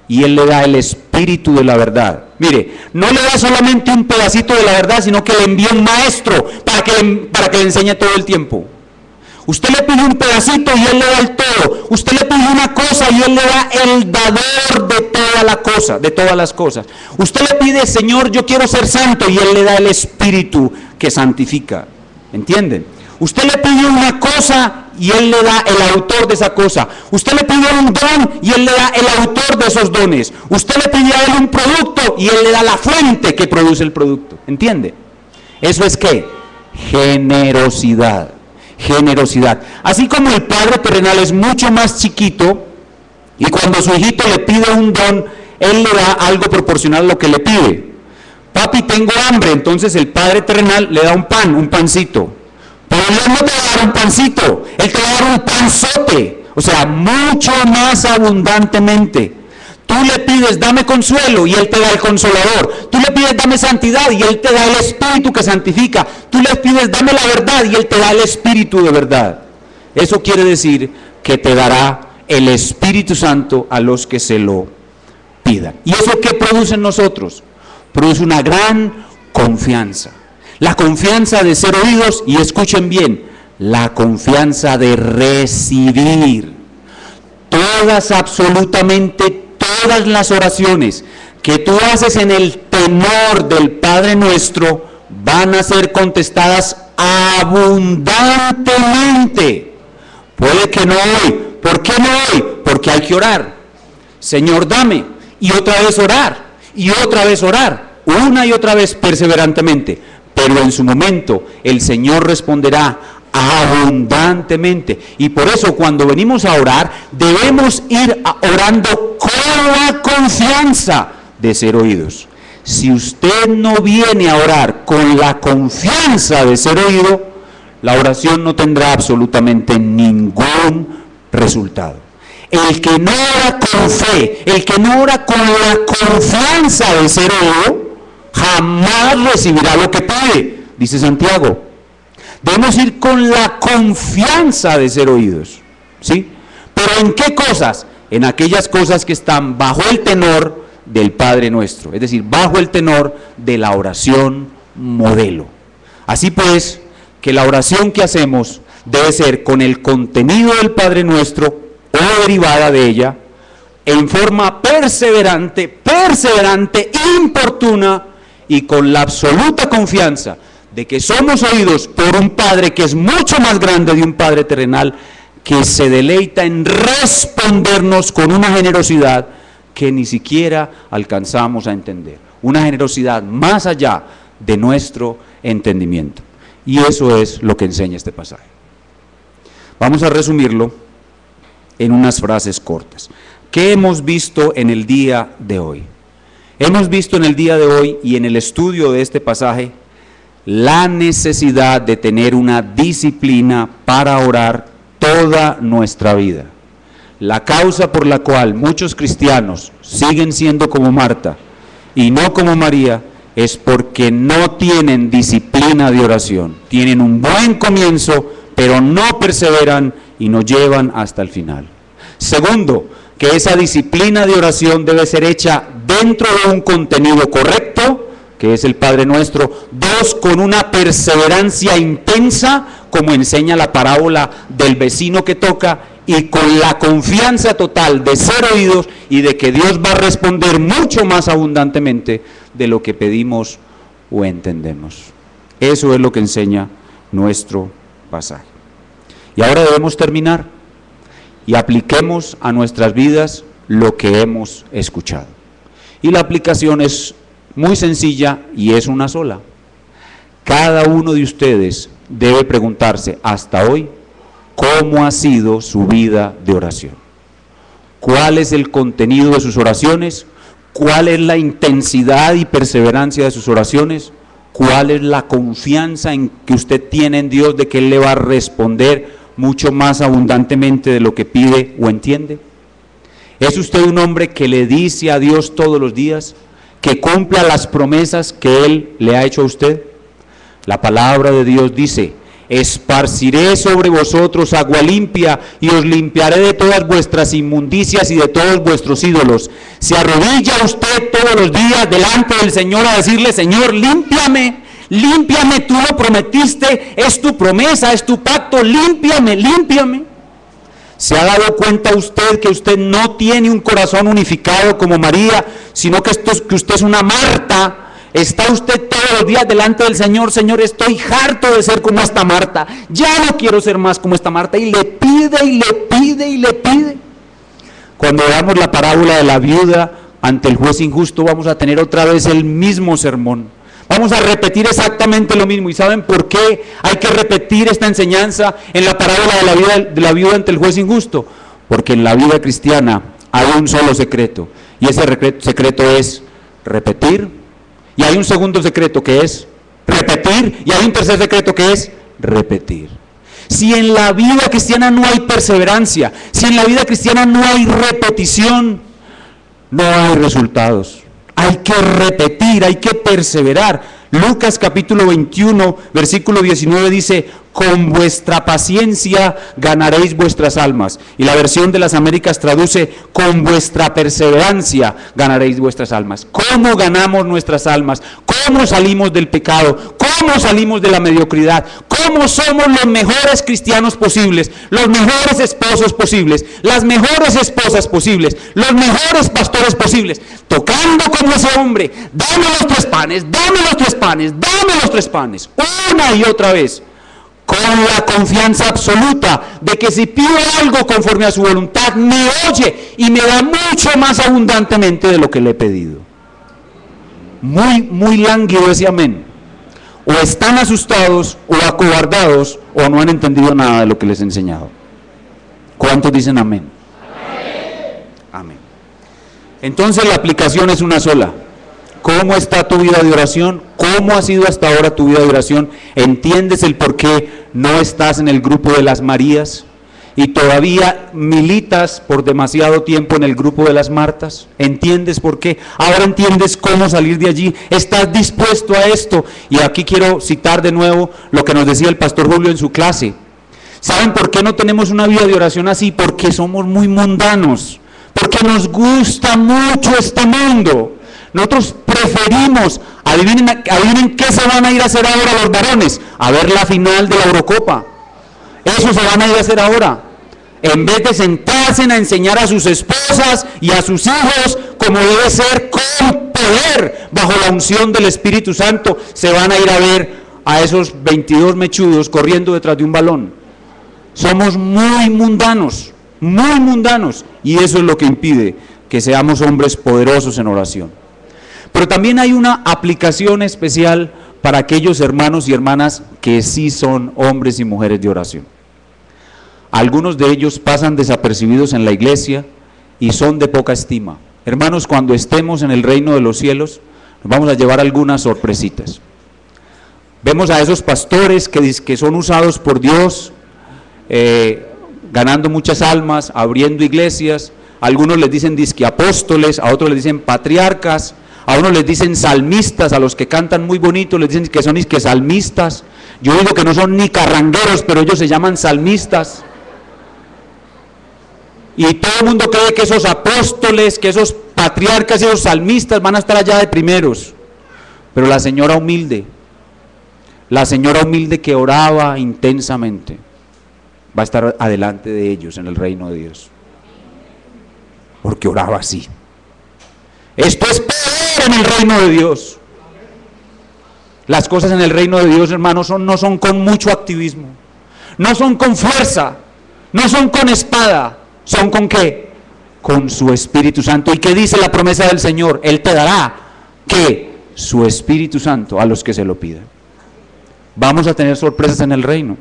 Speaker 1: y Él le da el Espíritu de la verdad. Mire, no le da solamente un pedacito de la verdad, sino que le envía un maestro para que le enseñe todo el tiempo. Usted le pide un pedacito y Él le da el todo. Usted le pide una cosa y Él le da el dador de toda la cosa, de todas las cosas. Usted le pide, Señor, yo quiero ser santo, y Él le da el Espíritu que santifica. ¿Entienden? Usted le pide una cosa y Él le da el autor de esa cosa. Usted le pide un don y Él le da el autor de esos dones. Usted le pide a Él un producto y Él le da la fuente que produce el producto. ¿Entiende? Eso es ¿qué? Generosidad. Generosidad. Así como el Padre terrenal es mucho más chiquito, y cuando su hijito le pide un don, Él le da algo proporcional a lo que le pide. Papi, tengo hambre. Entonces el Padre terrenal le da un pan, un pancito. Pero Él no te va a dar un pancito, Él te va a dar un panzote, o sea, mucho más abundantemente. Tú le pides, dame consuelo, y Él te da el Consolador. Tú le pides, dame santidad, y Él te da el Espíritu que santifica. Tú le pides, dame la verdad, y Él te da el Espíritu de verdad. Eso quiere decir que te dará el Espíritu Santo a los que se lo pidan. ¿Y eso qué produce en nosotros? Produce una gran confianza. La confianza de ser oídos, y escuchen bien, la confianza de recibir. Todas, absolutamente todas las oraciones que tú haces en el tenor del Padre Nuestro van a ser contestadas abundantemente. Puede que no hoy. ¿Por qué no hoy? Porque hay que orar. Señor, dame. Y otra vez orar. Y otra vez orar. Una y otra vez perseverantemente. Pero en su momento el Señor responderá abundantemente. Y por eso cuando venimos a orar, debemos ir orando con la confianza de ser oídos. Si usted no viene a orar con la confianza de ser oído, la oración no tendrá absolutamente ningún resultado. El que no ora con fe, el que no ora con la confianza de ser oído, jamás recibirá lo que pide, dice Santiago. Debemos ir con la confianza de ser oídos, ¿sí? ¿Pero en qué cosas? En aquellas cosas que están bajo el tenor del Padre Nuestro, es decir, bajo el tenor de la oración modelo. Así pues, que la oración que hacemos debe ser con el contenido del Padre Nuestro o derivada de ella, en forma perseverante, importuna, y con la absoluta confianza de que somos oídos por un Padre que es mucho más grande de un Padre terrenal, que se deleita en respondernos con una generosidad que ni siquiera alcanzamos a entender, una generosidad más allá de nuestro entendimiento. Y eso es lo que enseña este pasaje. Vamos a resumirlo en unas frases cortas. ¿Qué hemos visto en el día de hoy? Hemos visto en el día de hoy y en el estudio de este pasaje la necesidad de tener una disciplina para orar toda nuestra vida. La causa por la cual muchos cristianos siguen siendo como Marta y no como María es porque no tienen disciplina de oración. Tienen un buen comienzo, pero no perseveran y no llevan hasta el final. Segundo, que esa disciplina de oración debe ser hecha dentro de un contenido correcto, que es el Padre Nuestro. Dos, con una perseverancia intensa, como enseña la parábola del vecino que toca. y con la confianza total de ser oídos y de que Dios va a responder mucho más abundantemente de lo que pedimos o entendemos. Eso es lo que enseña nuestro pasaje. Y ahora debemos terminar y apliquemos a nuestras vidas lo que hemos escuchado. Y la aplicación es muy sencilla y es una sola. Cada uno de ustedes debe preguntarse hasta hoy cómo ha sido su vida de oración. ¿Cuál es el contenido de sus oraciones? ¿Cuál es la intensidad y perseverancia de sus oraciones? ¿Cuál es la confianza en que usted tiene en Dios de que Él le va a responder mucho más abundantemente de lo que pide o entiende? ¿Es usted un hombre que le dice a Dios todos los días que cumpla las promesas que Él le ha hecho a usted? La palabra de Dios dice: esparciré sobre vosotros agua limpia y os limpiaré de todas vuestras inmundicias y de todos vuestros ídolos. ¿Se arrodilla usted todos los días delante del Señor a decirle: Señor, límpiame, límpiame, tú lo prometiste, es tu promesa, es tu pacto, límpiame, límpiame? ¿Se ha dado cuenta usted que usted no tiene un corazón unificado como María, sino que usted es una Marta? Está usted todos los días delante del Señor: Señor, estoy harto de ser como esta Marta, ya no quiero ser más como esta Marta, y le pide, y le pide, y le pide. Cuando veamos la parábola de la viuda ante el juez injusto, vamos a tener otra vez el mismo sermón. Vamos a repetir exactamente lo mismo. ¿Y saben por qué hay que repetir esta enseñanza en la parábola de la viuda ante el juez injusto? Porque en la vida cristiana hay un solo secreto, y ese secreto es repetir. Y hay un segundo secreto que es repetir, y hay un tercer secreto que es repetir. Si en la vida cristiana no hay perseverancia, si en la vida cristiana no hay repetición, no hay resultados. Hay que repetir, hay que perseverar. Lucas capítulo 21, versículo 19 dice: con vuestra paciencia ganaréis vuestras almas. Y la versión de las Américas traduce: con vuestra perseverancia ganaréis vuestras almas. ¿Cómo ganamos nuestras almas? ¿Cómo salimos del pecado? ¿Cómo salimos de la mediocridad? ¿Cómo somos los mejores cristianos posibles? Los mejores esposos posibles, las mejores esposas posibles, los mejores pastores posibles, tocando como ese hombre: dame los 3 panes, dame los 3 panes, dame los 3 panes, una y otra vez, con la confianza absoluta de que si pido algo conforme a su voluntad, me oye y me da mucho más abundantemente de lo que le he pedido. Muy lánguido ese amén. O están asustados o acobardados o no han entendido nada de lo que les he enseñado. ¿Cuántos dicen amén? Amén. Entonces la aplicación es una sola. ¿Cómo está tu vida de oración? ¿Cómo ha sido hasta ahora tu vida de oración? ¿Entiendes el por qué no estás en el grupo de las Marías y todavía militas por demasiado tiempo en el grupo de las Martas? ¿Entiendes por qué? Ahora entiendes cómo salir de allí. ¿Estás dispuesto a esto? Y aquí quiero citar de nuevo lo que nos decía el pastor Julio en su clase. ¿Saben por qué no tenemos una vida de oración así? Porque somos muy mundanos, porque nos gusta mucho este mundo. Nosotros preferimos, adivinen qué se van a ir a hacer ahora los varones: a ver la final de la Eurocopa. Eso se van a ir a hacer ahora. En vez de sentarse a enseñar a sus esposas y a sus hijos como debe ser, con poder, bajo la unción del Espíritu Santo, se van a ir a ver a esos 22 mechudos corriendo detrás de un balón. Somos muy mundanos, y eso es lo que impide que seamos hombres poderosos en oración. Pero también hay una aplicación especial para aquellos hermanos y hermanas que sí son hombres y mujeres de oración. Algunos de ellos pasan desapercibidos en la iglesia y son de poca estima. Hermanos, cuando estemos en el reino de los cielos, nos vamos a llevar algunas sorpresitas. Vemos a esos pastores que son usados por Dios, ganando muchas almas, abriendo iglesias. Algunos les dicen disque apóstoles, a otros les dicen patriarcas, a unos les dicen salmistas, a los que cantan muy bonito les dicen que son disque salmistas. Yo digo que no son ni carrangueros, pero ellos se llaman salmistas. Y todo el mundo cree que esos apóstoles, que esos patriarcas y esos salmistas van a estar allá de primeros. Pero la señora humilde que oraba intensamente, va a estar adelante de ellos en el reino de Dios. Porque oraba así. Esto es poder en el reino de Dios. Las cosas en el reino de Dios, hermanos, no son con mucho activismo, no son con fuerza, no son con espada, son con ¿qué? Con su Espíritu Santo. ¿Y qué dice la promesa del Señor? Él te dará, ¿qué? Su Espíritu Santo a los que se lo pidan. Vamos a tener sorpresas en el reino.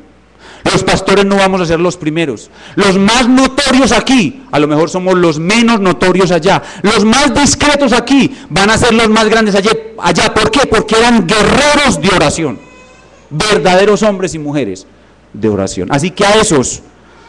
Speaker 1: Los pastores no vamos a ser los primeros. Los más notorios aquí, a lo mejor somos los menos notorios allá. Los más discretos aquí van a ser los más grandes allá. ¿Por qué? Porque eran guerreros de oración. Verdaderos hombres y mujeres de oración. Así que a esos,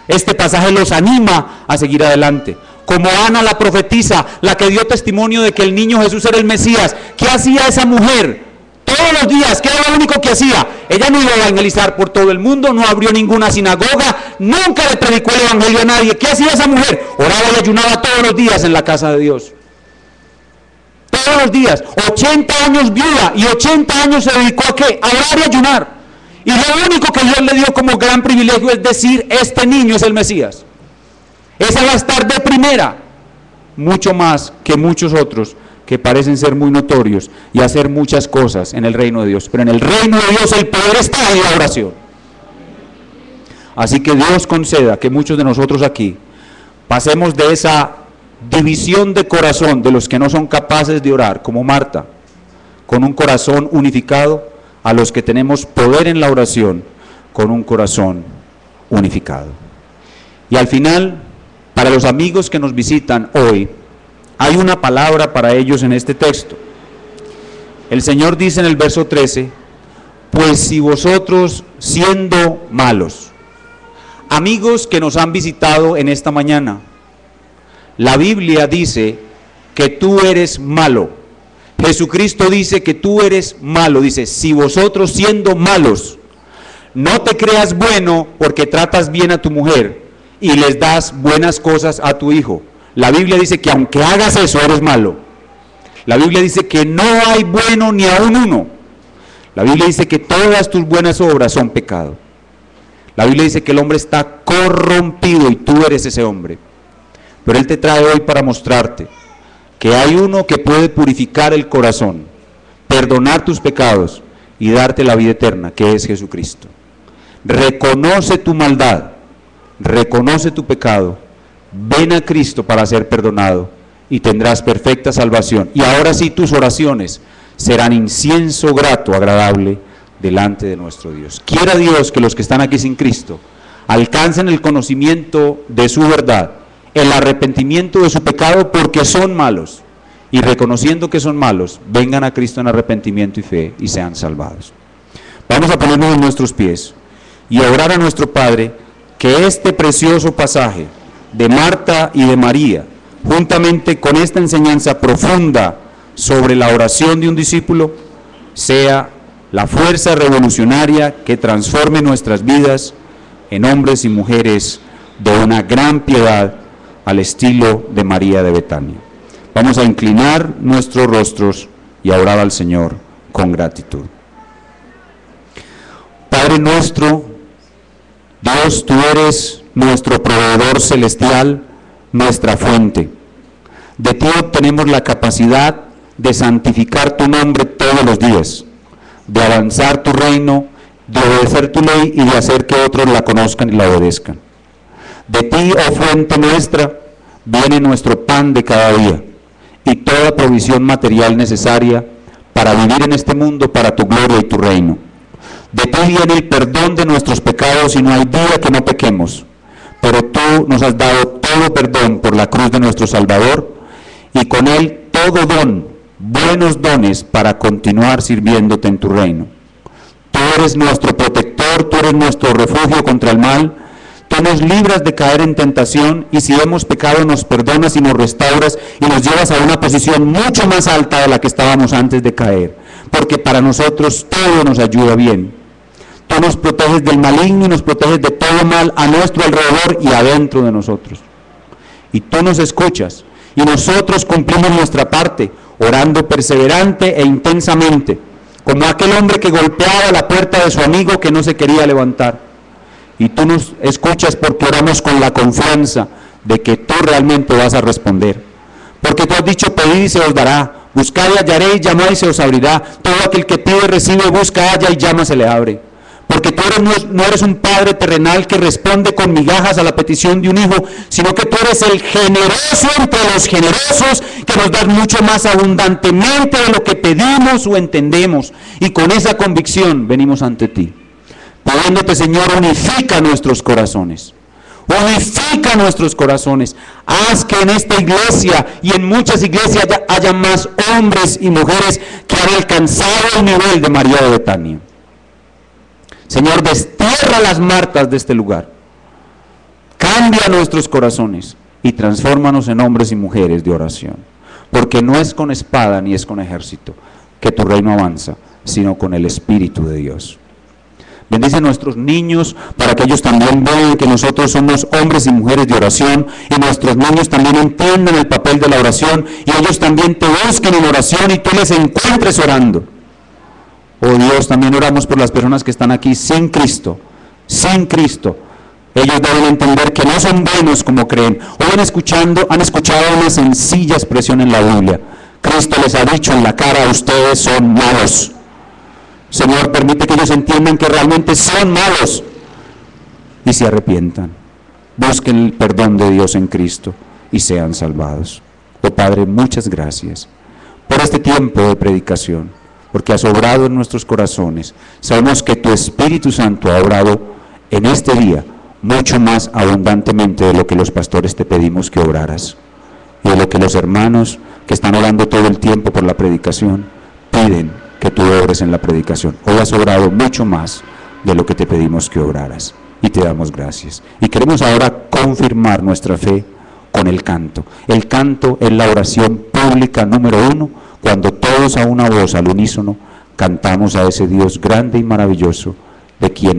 Speaker 1: este pasaje los anima a seguir adelante. Como Ana la profetisa, la que dio testimonio de que el niño Jesús era el Mesías. ¿Qué hacía esa mujer? Todos los días, ¿qué era lo único que hacía? Ella no iba a evangelizar por todo el mundo, no abrió ninguna sinagoga, nunca le predicó el evangelio a nadie. ¿Qué hacía esa mujer? Oraba y ayunaba todos los días en la casa de Dios. Todos los días, 80 años viuda y 80 años se dedicó a ¿qué? A orar y ayunar. Y lo único que Dios le dio como gran privilegio es decir, este niño es el Mesías. Esa va a estar de primera, mucho más que muchos otros que parecen ser muy notorios y hacer muchas cosas en el reino de Dios. Pero en el reino de Dios el poder está en la oración. Así que Dios conceda que muchos de nosotros aquí pasemos de esa división de corazón de los que no son capaces de orar, como Marta, con un corazón unificado, a los que tenemos poder en la oración, con un corazón unificado. Y al final, para los amigos que nos visitan hoy, hay una palabra para ellos en este texto. El Señor dice en el verso 13, pues si vosotros siendo malos, amigos que nos han visitado en esta mañana, la Biblia dice que tú eres malo. Jesucristo dice que tú eres malo. Dice, si vosotros siendo malos, no te creas bueno porque tratas bien a tu mujer y les das buenas cosas a tu hijo. La Biblia dice que aunque hagas eso, eres malo. La Biblia dice que no hay bueno ni aun uno. La Biblia dice que todas tus buenas obras son pecado. La Biblia dice que el hombre está corrompido y tú eres ese hombre. Pero Él te trae hoy para mostrarte que hay uno que puede purificar el corazón, perdonar tus pecados y darte la vida eterna, que es Jesucristo. Reconoce tu maldad, reconoce tu pecado. Ven a Cristo para ser perdonado y tendrás perfecta salvación. Y ahora sí tus oraciones serán incienso grato, agradable, delante de nuestro Dios. Quiera Dios que los que están aquí sin Cristo alcancen el conocimiento de su verdad, el arrepentimiento de su pecado porque son malos, y reconociendo que son malos, vengan a Cristo en arrepentimiento y fe y sean salvados. Vamos a ponernos en nuestros pies y a orar a nuestro Padre que este precioso pasaje de Marta y de María, juntamente con esta enseñanza profunda sobre la oración de un discípulo, sea la fuerza revolucionaria que transforme nuestras vidas en hombres y mujeres de una gran piedad al estilo de María de Betania. Vamos a inclinar nuestros rostros y a orar al Señor con gratitud. Padre nuestro, Dios, tú eres nuestro proveedor celestial, nuestra fuente. De ti obtenemos la capacidad de santificar tu nombre todos los días, de avanzar tu reino, de obedecer tu ley y de hacer que otros la conozcan y la obedezcan. De ti, oh fuente nuestra, viene nuestro pan de cada día y toda provisión material necesaria para vivir en este mundo para tu gloria y tu reino. De ti viene el perdón de nuestros pecados y no hay día que no pequemos. Pero tú nos has dado todo perdón por la cruz de nuestro Salvador y con él todo don, buenos dones para continuar sirviéndote en tu reino. Tú eres nuestro protector, tú eres nuestro refugio contra el mal, tú nos libras de caer en tentación y si hemos pecado nos perdonas y nos restauras y nos llevas a una posición mucho más alta de la que estábamos antes de caer, porque para nosotros todo nos ayuda bien. Tú nos proteges del maligno y nos proteges de todo mal a nuestro alrededor y adentro de nosotros. Y tú nos escuchas y nosotros cumplimos nuestra parte, orando perseverante e intensamente, como aquel hombre que golpeaba la puerta de su amigo que no se quería levantar. Y tú nos escuchas porque oramos con la confianza de que tú realmente vas a responder. Porque tú has dicho, pedid y se os dará, buscad y hallaréis, llamad y se os abrirá. Todo aquel que pide, recibe, busca, halla y llama, se le abre. Porque tú no eres un padre terrenal que responde con migajas a la petición de un hijo, sino que tú eres el generoso entre los generosos, que nos das mucho más abundantemente de lo que pedimos o entendemos. Y con esa convicción venimos ante ti, pidiéndote, Señor, unifica nuestros corazones. Unifica nuestros corazones. Haz que en esta iglesia y en muchas iglesias haya más hombres y mujeres que han alcanzado el nivel de María de Betania. Señor, destierra las Martas de este lugar. Cambia nuestros corazones y transfórmanos en hombres y mujeres de oración. Porque no es con espada ni es con ejército que tu reino avanza, sino con el Espíritu de Dios. Bendice a nuestros niños para que ellos también vean que nosotros somos hombres y mujeres de oración, y nuestros niños también entiendan el papel de la oración, y ellos también te busquen en oración y tú les encuentres orando. Oh Dios, también oramos por las personas que están aquí sin Cristo, sin Cristo. Ellos deben entender que no son buenos como creen. Hoy han escuchado una sencilla expresión en la Biblia. Cristo les ha dicho en la cara: ustedes son malos. Señor, permite que ellos entiendan que realmente son malos y se arrepientan. Busquen el perdón de Dios en Cristo y sean salvados. Oh Padre, muchas gracias por este tiempo de predicación, porque has obrado en nuestros corazones. Sabemos que tu Espíritu Santo ha obrado en este día mucho más abundantemente de lo que los pastores te pedimos que obraras, y de lo que los hermanos que están orando todo el tiempo por la predicación piden que tú obres en la predicación. Hoy has obrado mucho más de lo que te pedimos que obraras, y te damos gracias. Y queremos ahora confirmar nuestra fe con el canto. El canto es la oración pública número 1, cuando todos a una voz, al unísono, cantamos a ese Dios grande y maravilloso, de quien